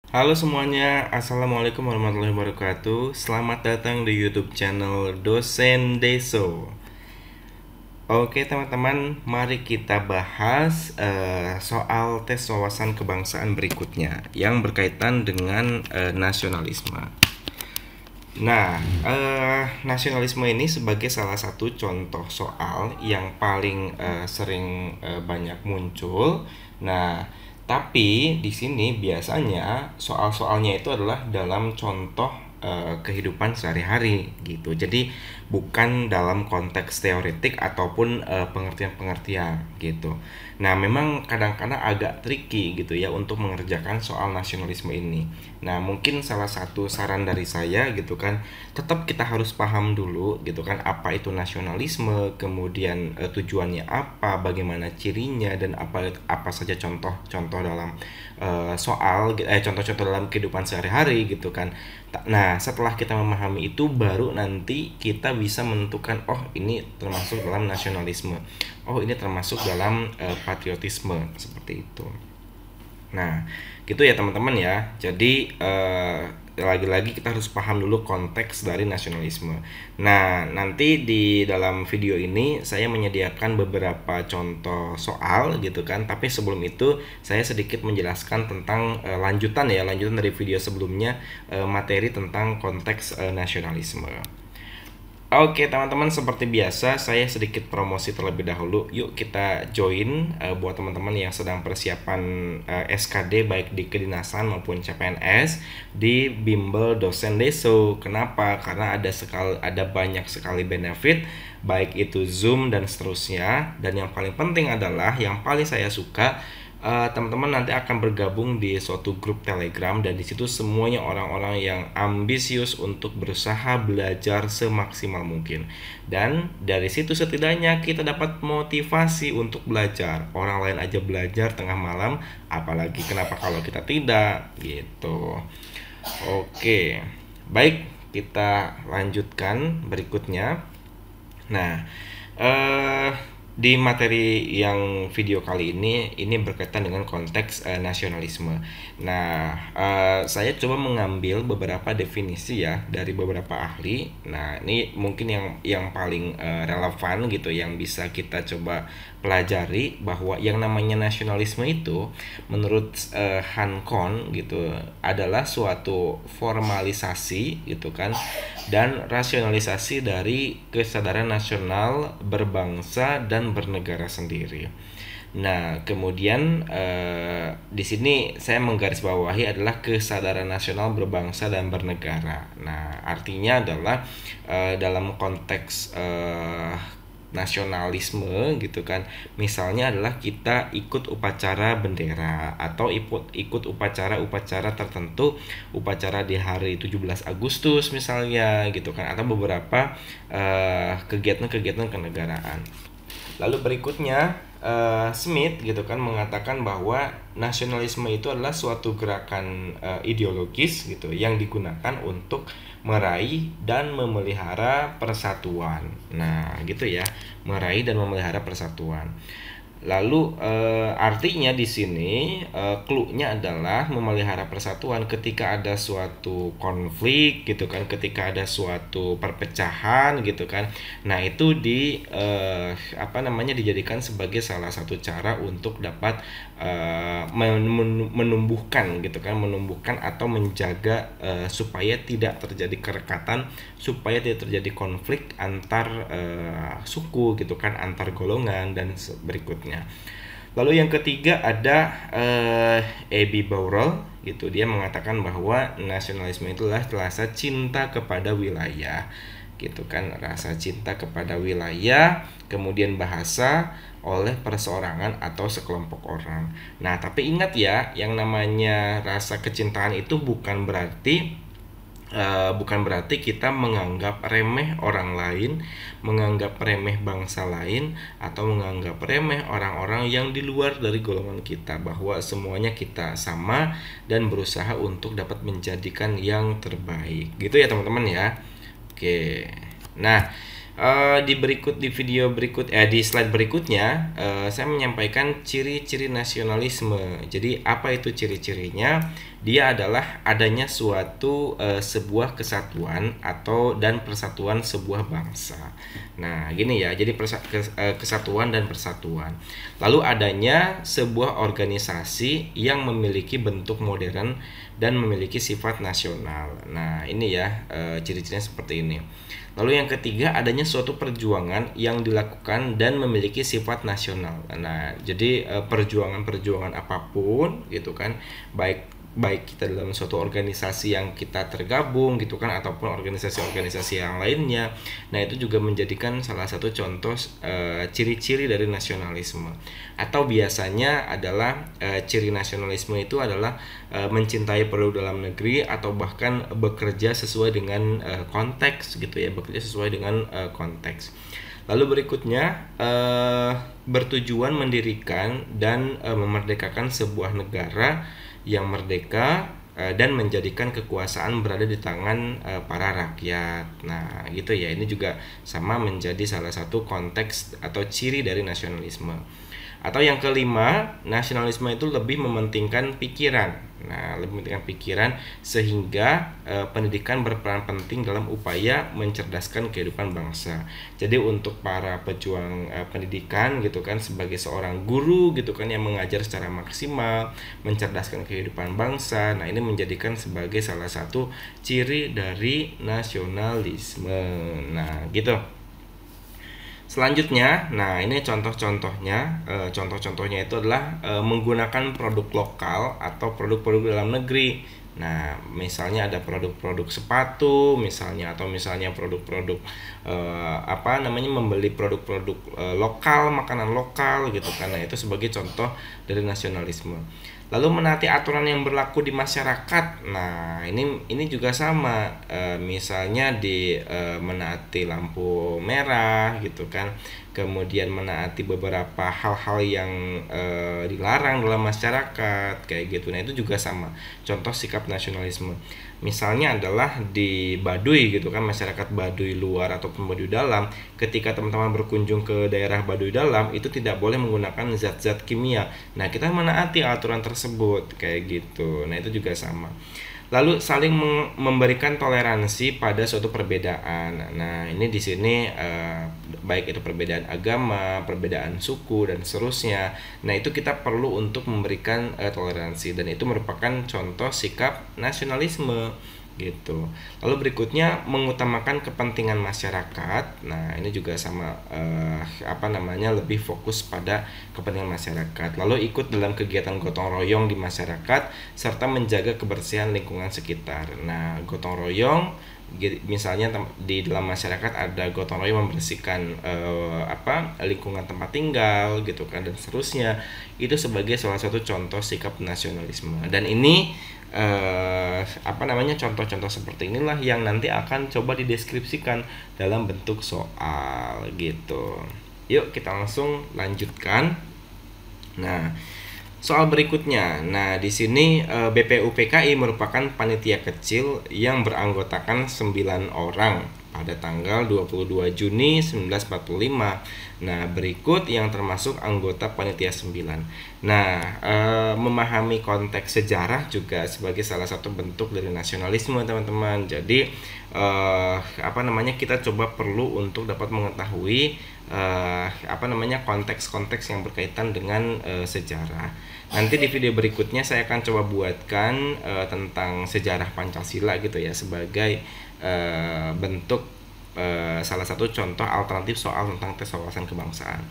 Halo semuanya, Assalamualaikum warahmatullahi wabarakatuh. Selamat datang di YouTube channel Dosen Deso. Oke teman-teman, mari kita bahas soal tes wawasan kebangsaan berikutnya yang berkaitan dengan nasionalisme. Nah, nasionalisme ini sebagai salah satu contoh soal yang paling sering banyak muncul. Nah, tapi di sini biasanya soal-soalnya itu adalah dalam contoh kehidupan sehari-hari gitu. Jadi bukan dalam konteks teoretik ataupun pengertian-pengertian gitu. Nah, memang kadang-kadang agak tricky gitu ya untuk mengerjakan soal nasionalisme ini. Nah, mungkin salah satu saran dari saya gitu kan, tetap kita harus paham dulu gitu kan apa itu nasionalisme, kemudian tujuannya apa, bagaimana cirinya dan apa apa saja contoh-contoh dalam contoh-contoh dalam kehidupan sehari-hari gitu kan. Nah, setelah kita memahami itu baru nanti kita bisa menentukan oh ini termasuk dalam nasionalisme. Oh, ini termasuk dalam patriotisme seperti itu. Nah, gitu ya teman-teman ya. Jadi lagi-lagi kita harus paham dulu konteks dari nasionalisme. Nah, nanti di dalam video ini saya menyediakan beberapa contoh soal gitu kan. Tapi sebelum itu saya sedikit menjelaskan tentang lanjutan dari video sebelumnya, materi tentang konteks nasionalisme. Oke teman-teman, seperti biasa saya sedikit promosi terlebih dahulu. Yuk kita join buat teman-teman yang sedang persiapan SKD baik di kedinasan maupun CPNS di Bimbel Dosen Deso. Kenapa? Karena ada banyak sekali benefit, baik itu Zoom dan seterusnya. Dan yang paling penting adalah yang paling saya suka, teman-teman nanti akan bergabung di suatu grup Telegram dan di situ semuanya orang-orang yang ambisius untuk berusaha belajar semaksimal mungkin. Dan dari situ setidaknya kita dapat motivasi untuk belajar. Orang lain aja belajar tengah malam, apalagi kenapa kalau kita tidak gitu. Oke. Baik, kita lanjutkan berikutnya. Nah, eh di materi yang video kali ini berkaitan dengan konteks nasionalisme. Nah, saya coba mengambil beberapa definisi ya dari beberapa ahli. Nah, ini mungkin yang paling relevan gitu yang bisa kita coba pelajari, bahwa yang namanya nasionalisme itu menurut Hankon gitu adalah suatu formalisasi gitu kan dan rasionalisasi dari kesadaran nasional berbangsa dan bernegara sendiri. Nah, kemudian di sini saya menggarisbawahi adalah kesadaran nasional berbangsa dan bernegara. Nah, artinya adalah dalam konteks nasionalisme gitu kan, misalnya adalah kita ikut upacara bendera atau ikut upacara-upacara tertentu, upacara di hari 17 Agustus misalnya gitu kan, atau beberapa kegiatan-kegiatan kenegaraan. Lalu berikutnya Smith gitu kan mengatakan bahwa nasionalisme itu adalah suatu gerakan ideologis gitu yang digunakan untuk meraih dan memelihara persatuan. Nah, gitu ya, meraih dan memelihara persatuan. Lalu artinya di sini clue-nya adalah memelihara persatuan ketika ada suatu konflik gitu kan, ketika ada suatu perpecahan gitu kan. Nah, itu dijadikan sebagai salah satu cara untuk dapat menumbuhkan gitu kan, menumbuhkan atau menjaga supaya tidak terjadi kerekatan, supaya tidak terjadi konflik antar suku gitu kan, antar golongan dan berikutnya. Lalu yang ketiga ada Ebi Baurol gitu, dia mengatakan bahwa nasionalisme itu adalah rasa cinta kepada wilayah gitu kan, rasa cinta kepada wilayah, kemudian bahasa oleh perseorangan atau sekelompok orang. Nah, tapi ingat ya, yang namanya rasa kecintaan itu bukan berarti kita menganggap remeh orang lain, menganggap remeh bangsa lain, atau menganggap remeh orang-orang yang di luar dari golongan kita, bahwa semuanya kita sama dan berusaha untuk dapat menjadikan yang terbaik. Gitu ya teman-teman ya. Oke. Nah, Di video berikut, di slide berikutnya, saya menyampaikan ciri-ciri nasionalisme. Jadi apa itu ciri-cirinya? Dia adalah adanya suatu sebuah kesatuan dan persatuan sebuah bangsa. Nah, gini ya. Jadi kesatuan dan persatuan. Lalu adanya sebuah organisasi yang memiliki bentuk modern dan memiliki sifat nasional. Nah, ini ya, ciri-cirinya seperti ini. Lalu yang ketiga, adanya suatu perjuangan yang dilakukan dan memiliki sifat nasional. Nah, jadi perjuangan-perjuangan apapun gitu kan, baik kita dalam suatu organisasi yang kita tergabung gitu kan, ataupun organisasi-organisasi yang lainnya. Nah, itu juga menjadikan salah satu contoh ciri-ciri dari nasionalisme. Atau biasanya adalah ciri nasionalisme itu adalah mencintai produk dalam negeri, atau bahkan bekerja sesuai dengan konteks gitu ya, bekerja sesuai dengan konteks. Lalu berikutnya, bertujuan mendirikan dan memerdekakan sebuah negara yang merdeka dan menjadikan kekuasaan berada di tangan para rakyat. Nah, gitu ya. Ini juga sama menjadi salah satu konteks atau ciri dari nasionalisme. Atau yang kelima, nasionalisme itu lebih mementingkan pikiran. Nah, lebih mementingkan pikiran, sehingga pendidikan berperan penting dalam upaya mencerdaskan kehidupan bangsa. Jadi untuk para pejuang pendidikan gitu kan, sebagai seorang guru gitu kan yang mengajar secara maksimal, mencerdaskan kehidupan bangsa. Nah, ini menjadikan sebagai salah satu ciri dari nasionalisme. Nah, gitu. Selanjutnya, nah ini contoh-contohnya. Contoh-contohnya itu adalah menggunakan produk lokal atau produk-produk dalam negeri. Nah, misalnya ada produk-produk sepatu, misalnya, atau misalnya produk-produk membeli produk-produk lokal, makanan lokal gitu kan. Nah, itu sebagai contoh dari nasionalisme. Lalu menaati aturan yang berlaku di masyarakat. Nah, ini juga sama. Misalnya menaati lampu merah gitu kan. Kemudian menaati beberapa hal-hal yang dilarang dalam masyarakat kayak gitu. Nah, itu juga sama. Contoh sikap nasionalisme. Misalnya adalah di Baduy gitu kan, masyarakat Baduy luar ataupun Baduy dalam. Ketika teman-teman berkunjung ke daerah Baduy dalam, itu tidak boleh menggunakan zat-zat kimia. Nah, kita menaati aturan tersebut kayak gitu. Nah, itu juga sama. Lalu saling memberikan toleransi pada suatu perbedaan. Nah, ini di sini baik itu perbedaan agama, perbedaan suku dan seterusnya. Nah, itu kita perlu untuk memberikan toleransi, dan itu merupakan contoh sikap nasionalisme gitu. Lalu berikutnya, mengutamakan kepentingan masyarakat. Nah, ini juga sama, lebih fokus pada kepentingan masyarakat. Lalu ikut dalam kegiatan gotong royong di masyarakat serta menjaga kebersihan lingkungan sekitar. Nah, gotong royong misalnya di dalam masyarakat ada gotong royong membersihkan lingkungan tempat tinggal gitu kan, dan seterusnya. Itu sebagai salah satu contoh sikap nasionalisme. Dan ini contoh-contoh seperti inilah yang nanti akan coba dideskripsikan dalam bentuk soal gitu. Yuk kita langsung lanjutkan. Nah, soal berikutnya. Nah, di sini BPUPKI merupakan panitia kecil yang beranggotakan 9 orang pada tanggal 22 Juni 1945. Nah, berikut yang termasuk anggota panitia 9. Nah, memahami konteks sejarah juga sebagai salah satu bentuk dari nasionalisme, teman-teman. Jadi, kita coba perlu untuk dapat mengetahui konteks-konteks yang berkaitan dengan sejarah. Nanti di video berikutnya saya akan coba buatkan tentang sejarah Pancasila gitu ya, sebagai bentuk salah satu contoh alternatif soal tentang tes wawasan kebangsaan.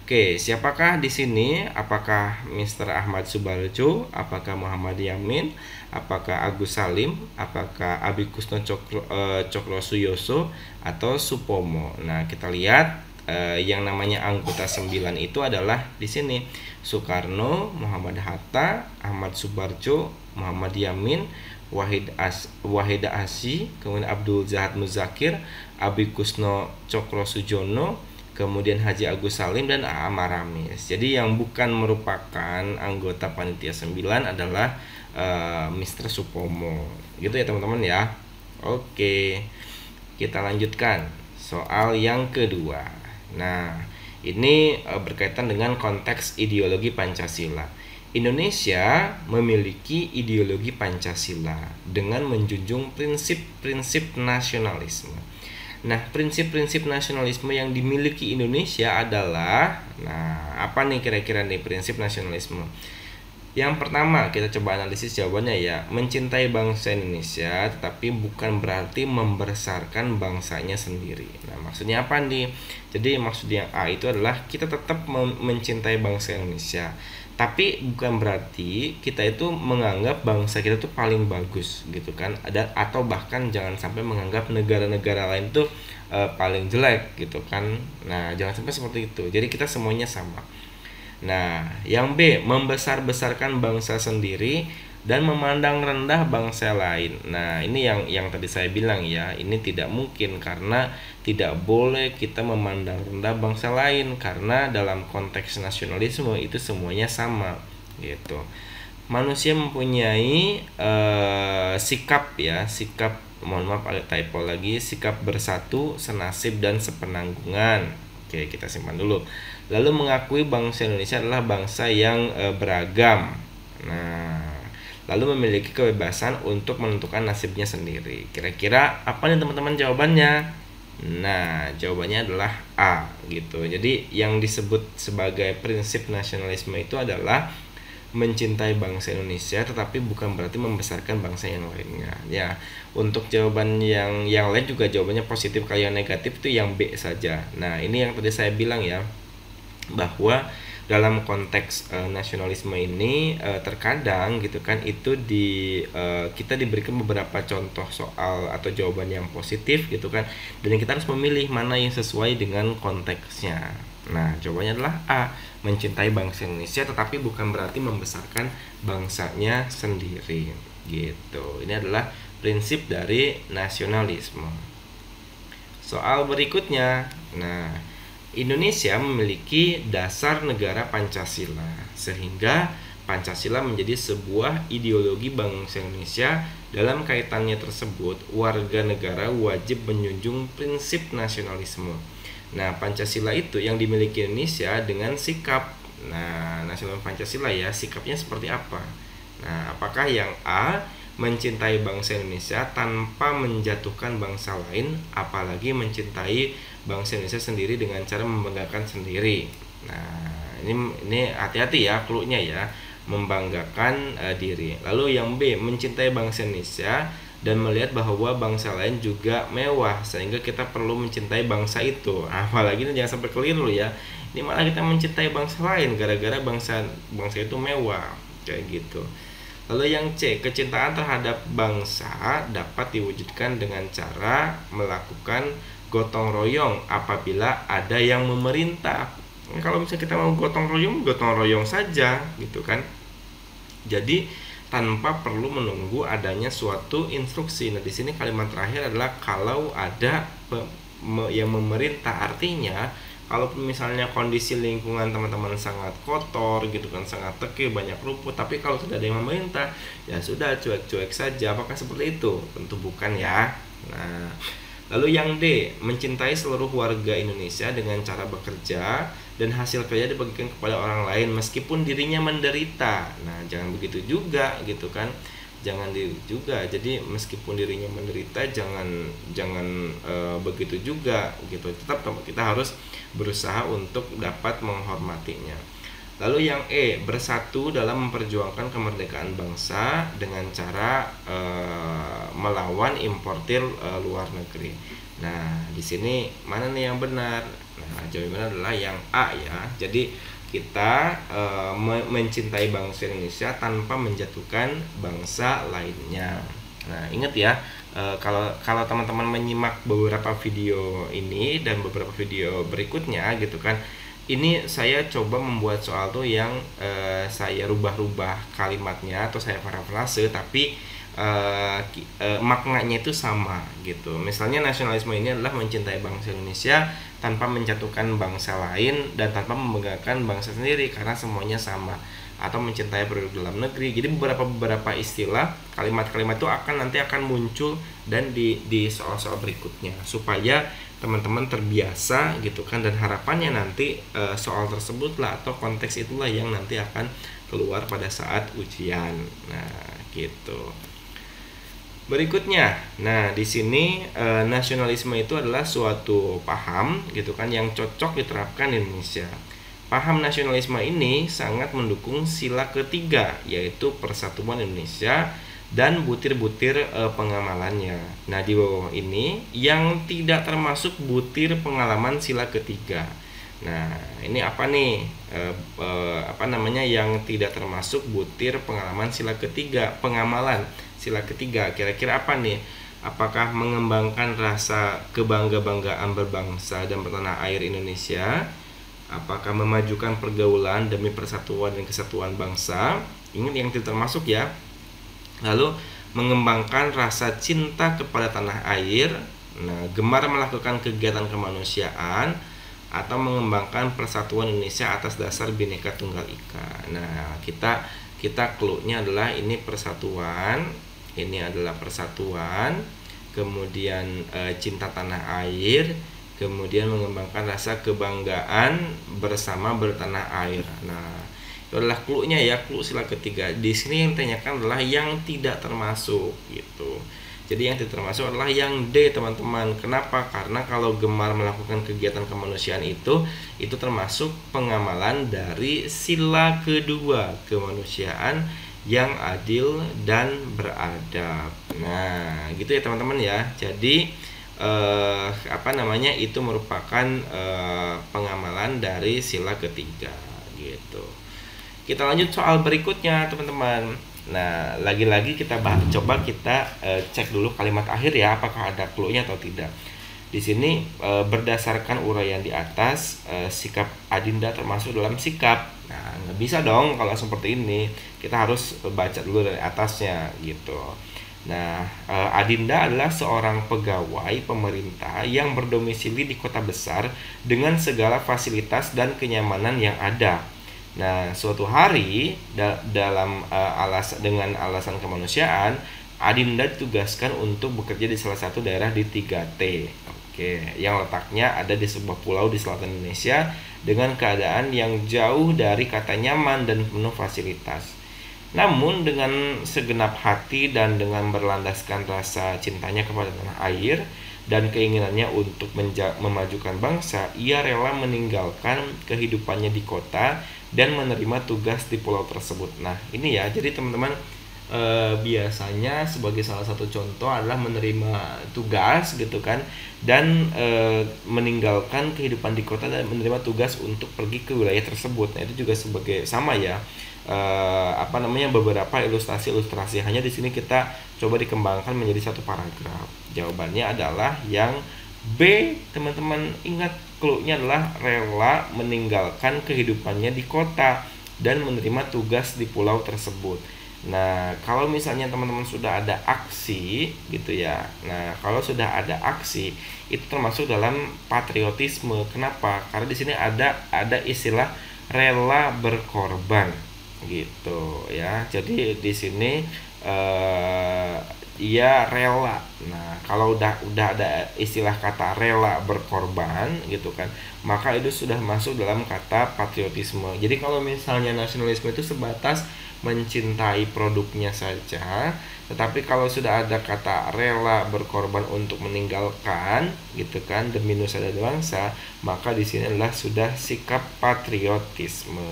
Oke, siapakah di sini? Apakah Mr. Ahmad Subarjo? Apakah Muhammad Yamin? Apakah Agus Salim? Apakah Abi Kusno Cokro Suyoso? Atau Supomo? Nah, kita lihat yang namanya anggota 9 itu adalah di sini Soekarno, Muhammad Hatta, Ahmad Subarjo, Muhammad Yamin, Wahida Asy, kemudian Abdul Zahad Muzakir, Abi Kusno Cokro Sujono, kemudian Haji Agus Salim, dan Amar Ramis. Jadi yang bukan merupakan anggota panitia 9 adalah Mr. Supomo. Gitu ya teman-teman ya. Oke, kita lanjutkan. soal yang kedua. Nah, ini berkaitan dengan konteks ideologi Pancasila. Indonesia memiliki ideologi Pancasila dengan menjunjung prinsip-prinsip nasionalisme. Nah, prinsip-prinsip nasionalisme yang dimiliki Indonesia adalah, nah, apa nih kira-kira nih prinsip nasionalisme? Yang pertama, kita coba analisis jawabannya ya. Mencintai bangsa Indonesia tetapi bukan berarti membesarkan bangsanya sendiri. Nah, maksudnya apa nih? Jadi maksud yang A itu adalah kita tetap mencintai bangsa Indonesia, tapi bukan berarti kita itu menganggap bangsa kita tuh paling bagus gitu kan. Atau bahkan jangan sampai menganggap negara-negara lain tuh paling jelek gitu kan. Nah, jangan sampai seperti itu. Jadi kita semuanya sama. Nah, yang B, membesar-besarkan bangsa sendiri dan memandang rendah bangsa lain. Nah, ini yang tadi saya bilang ya, ini tidak mungkin karena tidak boleh kita memandang rendah bangsa lain karena dalam konteks nasionalisme itu semuanya sama gitu. Manusia mempunyai sikap ya, sikap, mohon maaf ada typo lagi, sikap bersatu, senasib dan sepenanggungan. Oke, kita simpan dulu. Lalu mengakui bangsa Indonesia adalah bangsa yang beragam. Nah, lalu memiliki kebebasan untuk menentukan nasibnya sendiri. Kira-kira apa nih teman-teman jawabannya? Nah, jawabannya adalah A gitu. Jadi yang disebut sebagai prinsip nasionalisme itu adalah mencintai bangsa Indonesia tetapi bukan berarti membesarkan bangsa yang lainnya. Ya, untuk jawaban yang lain juga jawabannya positif, kalau yang negatif itu yang B saja. Nah, ini yang tadi saya bilang ya, bahwa dalam konteks nasionalisme ini terkadang gitu kan itu kita diberikan beberapa contoh soal atau jawaban yang positif gitu kan, dan kita harus memilih mana yang sesuai dengan konteksnya. Nah, jawabannya adalah A, mencintai bangsa Indonesia tetapi bukan berarti membesarkan bangsanya sendiri gitu. Ini adalah prinsip dari nasionalisme. Soal berikutnya, nah, Indonesia memiliki dasar negara Pancasila, sehingga Pancasila menjadi sebuah ideologi bangsa Indonesia. Dalam kaitannya tersebut, warga negara wajib menjunjung prinsip nasionalisme. Nah, Pancasila itu yang dimiliki Indonesia dengan sikap. Nah, nasional Pancasila ya, sikapnya seperti apa? Nah, apakah yang A, mencintai bangsa Indonesia tanpa menjatuhkan bangsa lain, apalagi mencintai bangsa Indonesia sendiri dengan cara membanggakan sendiri. Nah, ini hati-hati ya clue-nya ya, membanggakan diri. Lalu yang B, mencintai bangsa Indonesia dan melihat bahwa bangsa lain juga mewah sehingga kita perlu mencintai bangsa itu. Apalagi ini jangan sampai keliru ya. Ini malah kita mencintai bangsa lain gara-gara bangsa itu mewah kayak gitu. Lalu yang C, kecintaan terhadap bangsa dapat diwujudkan dengan cara melakukan gotong royong apabila ada yang memerintah. Kalau misalnya kita mau gotong royong saja gitu kan. Jadi tanpa perlu menunggu adanya suatu instruksi. Nah, di sini kalimat terakhir adalah kalau ada yang memerintah, artinya kalau misalnya kondisi lingkungan teman-teman sangat kotor gitu kan, sangat tekil, banyak rumput, tapi kalau sudah ada yang memerintah, ya sudah cuek-cuek saja. Apakah seperti itu? Tentu bukan ya. Nah, lalu yang D, mencintai seluruh warga Indonesia dengan cara bekerja dan hasil kerja dibagikan kepada orang lain meskipun dirinya menderita. Nah, jangan begitu juga gitu kan. Jadi meskipun dirinya menderita jangan begitu juga gitu. Tetap kita harus berusaha untuk dapat menghormatinya. Lalu yang E, bersatu dalam memperjuangkan kemerdekaan bangsa dengan cara melawan importir luar negeri. Nah, di sini mana nih yang benar? Nah, jawabannya adalah yang A ya. Jadi kita mencintai bangsa Indonesia tanpa menjatuhkan bangsa lainnya. Nah, ingat ya, kalau teman-teman menyimak beberapa video ini dan beberapa video berikutnya gitu kan, ini saya coba membuat soal tuh yang saya rubah-rubah kalimatnya atau saya parafrase, tapi maknanya itu sama gitu. Misalnya nasionalisme ini adalah mencintai bangsa Indonesia tanpa menjatuhkan bangsa lain dan tanpa membanggakan bangsa sendiri karena semuanya sama. atau mencintai produk dalam negeri. Jadi beberapa istilah, kalimat-kalimat itu nanti akan muncul dan di soal-soal berikutnya, supaya teman-teman terbiasa gitu kan, dan harapannya nanti soal tersebutlah atau konteks itulah yang nanti akan keluar pada saat ujian. Nah, gitu. Berikutnya, nah di sini nasionalisme itu adalah suatu paham gitu kan yang cocok diterapkan di Indonesia. Paham nasionalisme ini sangat mendukung sila ketiga, yaitu persatuan Indonesia dan butir-butir pengamalannya. Nah, di bawah ini yang tidak termasuk butir pengalaman sila ketiga. Nah, ini apa nih? Yang tidak termasuk butir pengalaman sila ketiga, pengamalan sila ketiga. Kira-kira apa nih? Apakah mengembangkan rasa kebangga-banggaan berbangsa dan bertanah air Indonesia? Apakah memajukan pergaulan demi persatuan dan kesatuan bangsa? Ingat yang tidak termasuk ya. Lalu mengembangkan rasa cinta kepada tanah air, nah, gemar melakukan kegiatan kemanusiaan, atau mengembangkan persatuan Indonesia atas dasar Bhinneka Tunggal Ika. Nah, kita clue-nya adalah ini persatuan, kemudian cinta tanah air, kemudian mengembangkan rasa kebanggaan bersama bertanah air. Nah, itu adalah clue-nya ya, clue sila ketiga. Di sini yang ditanyakan adalah yang tidak termasuk gitu. Jadi yang tidak termasuk adalah yang D, teman-teman. Kenapa? Karena kalau gemar melakukan kegiatan kemanusiaan itu termasuk pengamalan dari sila kedua, kemanusiaan yang adil dan beradab. Nah, gitu ya teman-teman ya. Jadi itu merupakan pengamalan dari sila ketiga gitu. Kita lanjut soal berikutnya teman-teman. Nah, lagi-lagi coba kita cek dulu kalimat akhir ya, apakah ada clue-nya atau tidak. Di sini berdasarkan uraian di atas, sikap Adinda termasuk dalam sikap. Nah, nggak bisa dong kalau seperti ini. Kita harus baca dulu dari atasnya gitu. Nah, Adinda adalah seorang pegawai pemerintah yang berdomisili di kota besar dengan segala fasilitas dan kenyamanan yang ada. Nah, suatu hari dengan alasan kemanusiaan, Adinda ditugaskan untuk bekerja di salah satu daerah di 3T. Yang letaknya ada di sebuah pulau di selatan Indonesia dengan keadaan yang jauh dari kata nyaman dan penuh fasilitas. Namun dengan segenap hati dan dengan berlandaskan rasa cintanya kepada tanah air dan keinginannya untuk memajukan bangsa, ia rela meninggalkan kehidupannya di kota dan menerima tugas di pulau tersebut. Nah, ini ya, jadi teman-teman biasanya sebagai salah satu contoh adalah menerima tugas gitu kan, dan meninggalkan kehidupan di kota dan menerima tugas untuk pergi ke wilayah tersebut. Nah, itu juga sebagai sama ya. Beberapa ilustrasi hanya di sini kita coba dikembangkan menjadi satu paragraf. Jawabannya adalah yang B, teman-teman. Ingat, clue-nya adalah rela meninggalkan kehidupannya di kota dan menerima tugas di pulau tersebut. Nah, kalau misalnya teman-teman sudah ada aksi gitu ya. Nah, kalau sudah ada aksi itu termasuk dalam patriotisme. Kenapa? Karena di sini ada istilah rela berkorban gitu ya. Jadi di sini ia rela. Nah, kalau udah ada istilah kata rela berkorban gitu kan, maka itu sudah masuk dalam kata patriotisme. Jadi kalau misalnya nasionalisme itu sebatas mencintai produknya saja, tetapi kalau sudah ada kata rela berkorban untuk meninggalkan gitu kan demi nusa dan bangsa, maka di sini adalah sudah sikap patriotisme.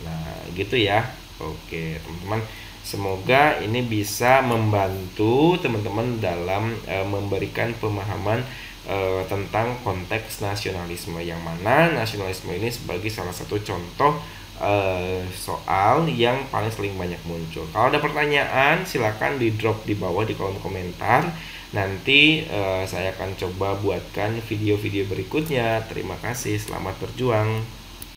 Nah, gitu ya. Oke, teman-teman. Semoga ini bisa membantu teman-teman dalam memberikan pemahaman tentang konteks nasionalisme, yang mana nasionalisme ini sebagai salah satu contoh soal yang paling sering banyak muncul. Kalau ada pertanyaan silakan di drop di bawah di kolom komentar. Nanti saya akan coba buatkan video-video berikutnya. Terima kasih, selamat berjuang.